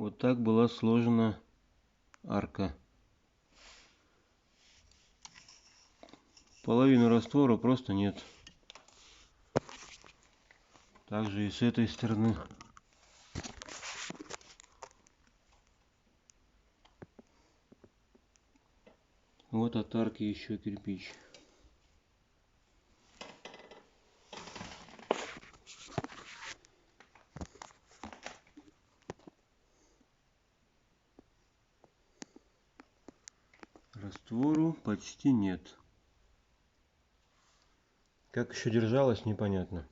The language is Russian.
Вот так была сложена арка. Половину раствора просто нет. Также и с этой стороны. Вот от арки еще кирпич. Раствору почти нет. Как еще держалась, непонятно.